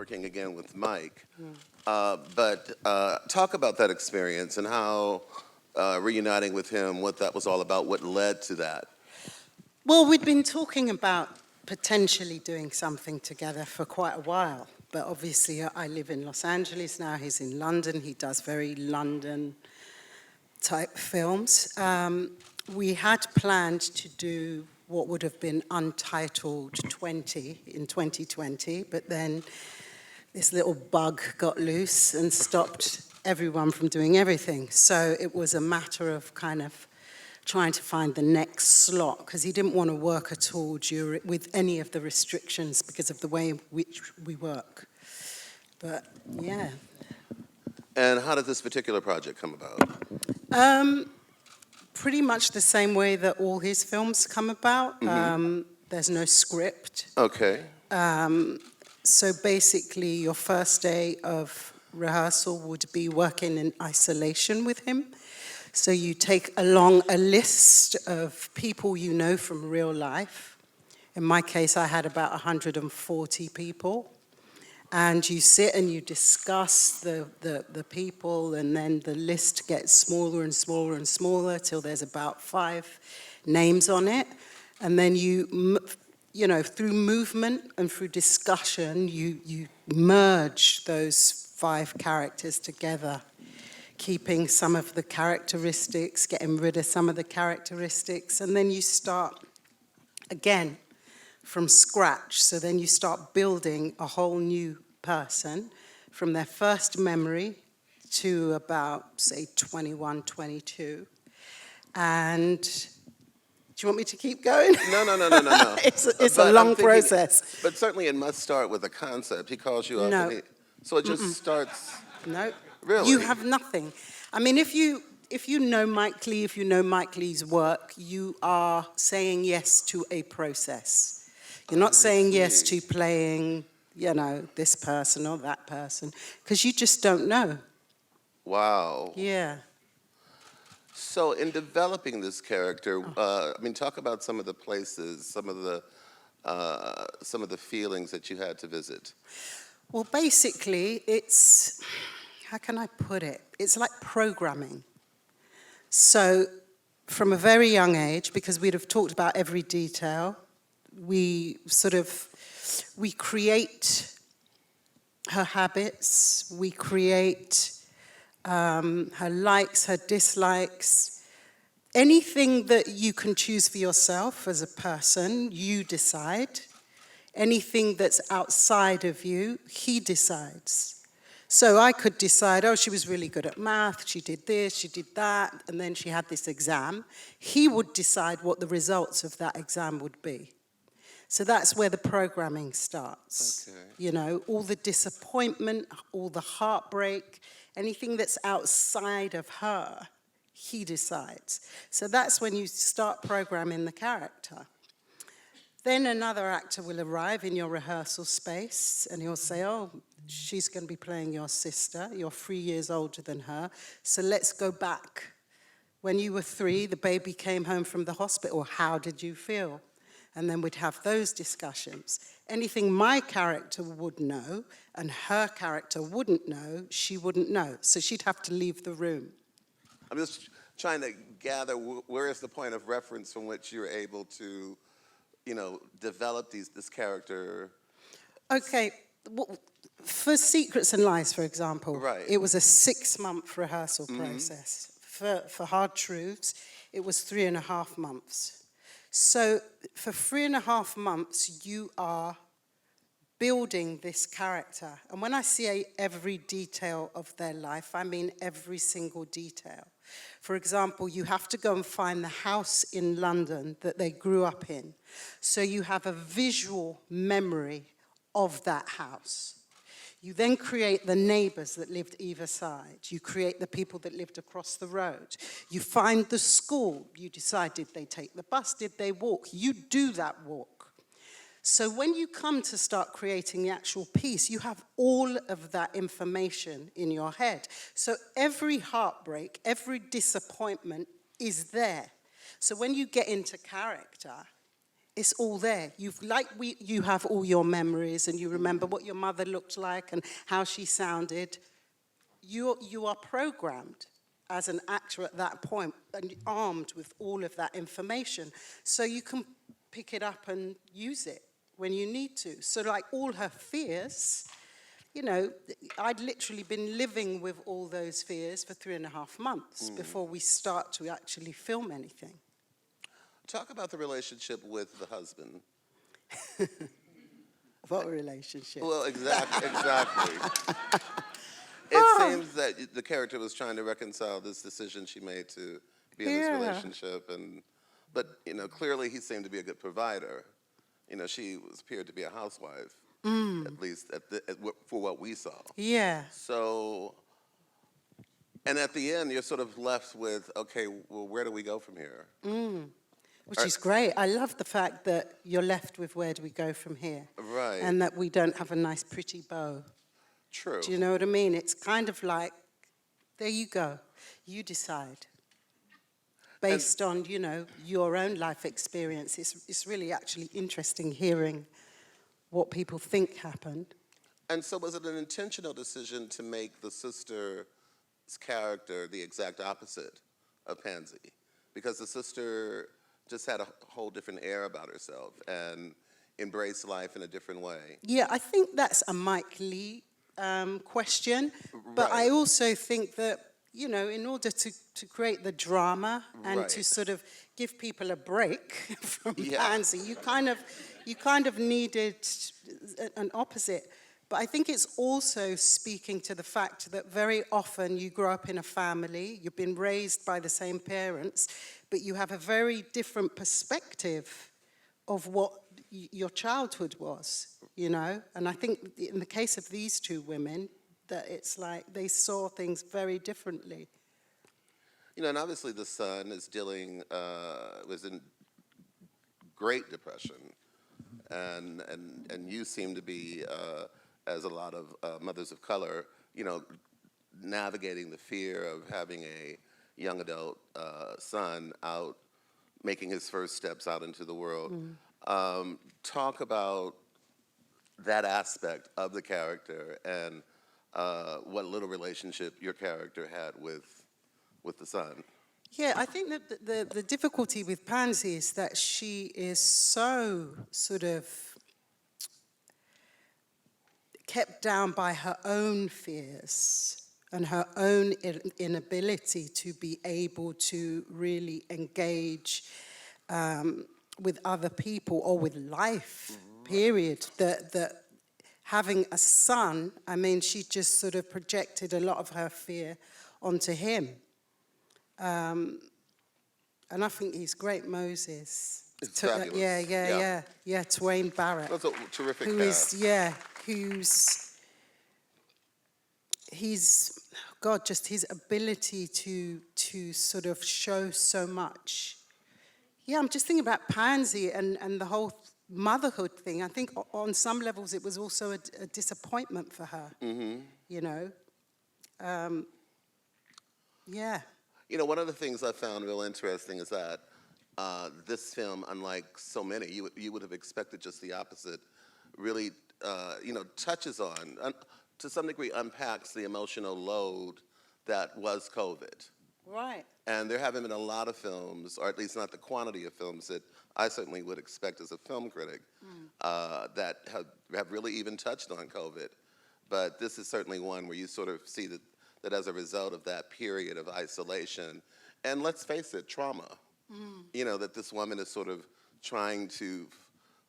working again with Mike. But talk about that experience and how reuniting with him, what that was all about, what led to that. Well, we'd been talking about potentially doing something together for quite a while. But obviously, I live in Los Angeles now. He's in London. He does very London-type films. We had planned to do what would have been Untitled 20 in 2020, but then this little bug got loose and stopped everyone from doing everything. So it was a matter of kind of trying to find the next slot, because he didn't want to work at all with any of the restrictions because of the way in which we work. But yeah. And how did this particular project come about? Pretty much the same way that all his films come about. There's no script. Okay. So basically, your first day of rehearsal would be working in isolation with him. So you take along a list of people you know from real life. In my case, I had about 140 people. And you sit and you discuss the people, and then the list gets smaller and smaller and smaller till there's about 5 names on it. And then you know, through movement and through discussion, you merge those 5 characters together, keeping some of the characteristics, getting rid of some of the characteristics, and then you start again from scratch. So then you start building a whole new person from their first memory to about, say, 21, 22. And do you want me to keep going? No. It's a long process. But certainly it must start with a concept. He calls you up. No. So it just starts. No. Really? You have nothing. I mean, if you know Mike Leigh, if you know Mike Leigh's work, you are saying yes to a process. You're not saying yes to playing, you know, this person or that person, because you just don't know. Wow. Yeah. So in developing this character, I mean, talk about some of the places, some of the feelings that you had to visit. Well, basically, it's, how can I put it? It's like programming. So from a very young age, because we'd have talked about every detail, we create her habits, we create her likes, her dislikes. Anything that you can choose for yourself as a person, you decide. Anything that's outside of you, he decides. So I could decide, oh, she was really good at math, she did this, she did that, and then she had this exam. He would decide what the results of that exam would be. So that's where the programming starts. Okay. You know, all the disappointment, all the heartbreak, anything that's outside of her, he decides. So that's when you start programming the character. Then another actor will arrive in your rehearsal space and he'll say, oh, she's going to be playing your sister. You're 3 years older than her. So let's go back. When you were 3, the baby came home from the hospital. How did you feel? And then we'd have those discussions. Anything my character would know and her character wouldn't know, she wouldn't know. So she'd have to leave the room. I'm just trying to gather where is the point of reference from which you're able to, you know, develop this character. Okay, well, for Secrets and Lies, for example, right. It was a 6-month rehearsal process. For Hard Truths, it was 3.5 months. So for 3.5 months, you are building this character. And when I say every detail of their life, I mean every single detail. For example, you have to go and find the house in London that they grew up in. So you have a visual memory of that house. You then create the neighbors that lived either side. You create the people that lived across the road. You find the school. You decide, did they take the bus? Did they walk? You do that walk. So when you come to start creating the actual piece, you have all of that information in your head. So every heartbreak, every disappointment is there. So when you get into character, it's all there. You have all your memories and you remember what your mother looked like and how she sounded. You are programmed as an actor at that point and armed with all of that information. So you can pick it up and use it when you need to. So like all her fears, you know, I'd literally been living with all those fears for 3.5 months before we start to actually film anything. Talk about the relationship with the husband. What relationship? Well, exactly. It seems that the character was trying to reconcile this decision she made to be in this relationship, but you know, clearly he seemed to be a good provider. You know, she appeared to be a housewife, at least for what we saw. Yeah. So, and at the end, you're sort of left with, okay, well, where do we go from here? Which is great. I love the fact that you're left with where do we go from here? Right. And that we don't have a nice pretty bow. True. Do you know what I mean? It's kind of like, there you go. You decide. Based on, you know, your own life experience. It's really actually interesting hearing what people think happened. And so was it an intentional decision to make the sister's character the exact opposite of Pansy? Because the sister just had a whole different air about herself and embraced life in a different way. Yeah, I think that's a Mike Lee question. But Right. I also think that, you know, in order to create the drama and Right. to sort of give people a break from Yeah. Pansy, you kind of needed an opposite. But I think it's also speaking to the fact that very often you grow up in a family, you've been raised by the same parents, but you have a very different perspective of what your childhood was, you know? And I think in the case of these two women, that it's like they saw things very differently. You know, and obviously the son is was in great depression, and you seem to be, as a lot of mothers of color, you know, navigating the fear of having a young adult son out making his first steps out into the world. Talk about that aspect of the character and what little relationship your character had with the son. Yeah, I think that the difficulty with Pansy is that she is so sort of kept down by her own fears and her own inability to be able to really engage with other people or with life, period. That having a son, I mean, she just sort of projected a lot of her fear onto him. And I think he's great, Moses. It's fabulous. Yeah, Twain Barrett. That's a terrific Who cast. is, yeah, he's, God, just his ability to sort of show so much. Yeah, I'm just thinking about Pansy and the whole motherhood thing. I think on some levels it was also a disappointment for her, you know. Yeah. You know, one of the things I found real interesting is that this film, unlike so many, you would have expected just the opposite, really, you know, touches on, to some degree, unpacks the emotional load that was COVID. Right. And there haven't been a lot of films, or at least not the quantity of films that I certainly would expect as a film critic, that have really even touched on COVID. But this is certainly one where you sort of see that as a result of that period of isolation, and let's face it, trauma, you know, that this woman is sort of trying to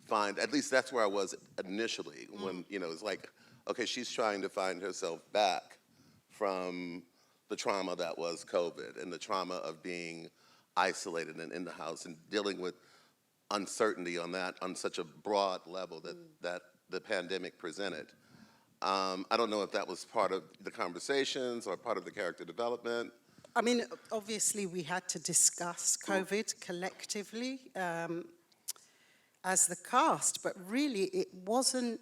find, at least that's where I was initially, when, you know, it's like, okay, she's trying to find herself back from the trauma that was COVID and the trauma of being isolated and in the house and dealing with uncertainty on such a broad level that the pandemic presented. I don't know if that was part of the conversations or part of the character development. I mean, obviously we had to discuss COVID collectively as the cast, but really it wasn't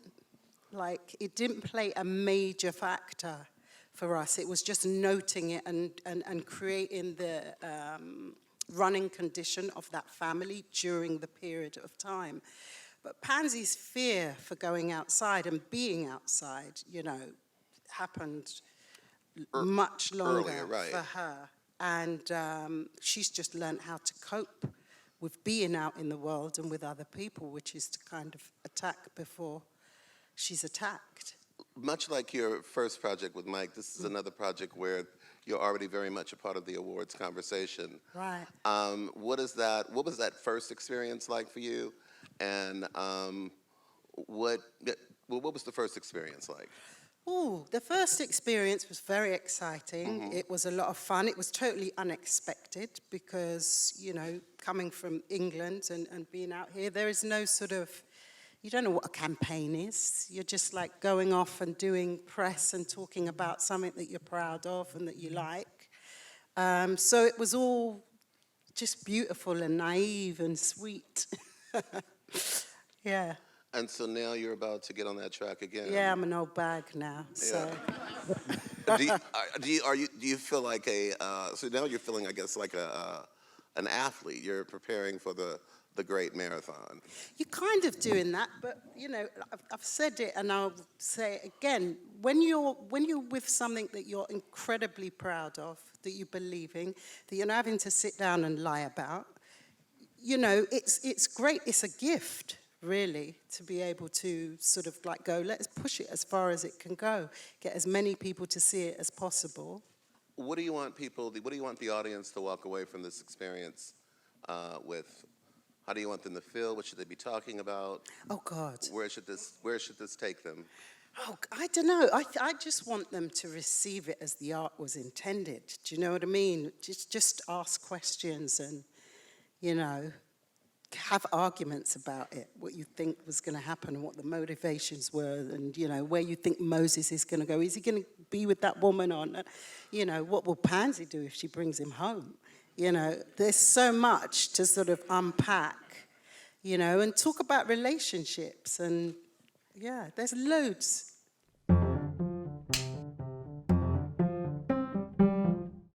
like, it didn't play a major factor for us. It was just noting it and creating running condition of that family during the period of time. But Pansy's fear for going outside and being outside, you know, happened much longer earlier, right. for her. And she's just learned how to cope with being out in the world and with other people, which is to kind of attack before she's attacked. Much like your first project with Mike, this is another project where you're already very much a part of the awards conversation. Right. What was that first experience like for you? And what was the first experience like? Oh, the first experience was very exciting. It was a lot of fun. It was totally unexpected because, you know, coming from England and being out here, there is no sort of, you don't know what a campaign is. You're just like going off and doing press and talking about something that you're proud of and that you like. So it was all just beautiful and naive and sweet. Yeah. And so now you're about to get on that track again. Yeah, I'm an old bag now, so. do you feel like so now you're feeling, I guess, like an athlete. You're preparing for the great marathon. You're kind of doing that, but, you know, I've said it and I'll say it again. When you're with something that you're incredibly proud of, that you believe in, that you're not having to sit down and lie about, you know, it's great. It's a gift, really, to be able to sort of like go, let's push it as far as it can go, get as many people to see it as possible. What do you want the audience to walk away from this experience with? How do you want them to feel? What should they be talking about? Oh, God. Where should this take them? Oh, I don't know. I just want them to receive it as the art was intended. Do you know what I mean? Just ask questions and, you know, have arguments about it, what you think was going to happen and what the motivations were and, you know, where you think Moses is going to go. Is he going to be with that woman or not? You know, what will Pansy do if she brings him home? You know, there's so much to sort of unpack, you know, and talk about relationships and, yeah, there's loads.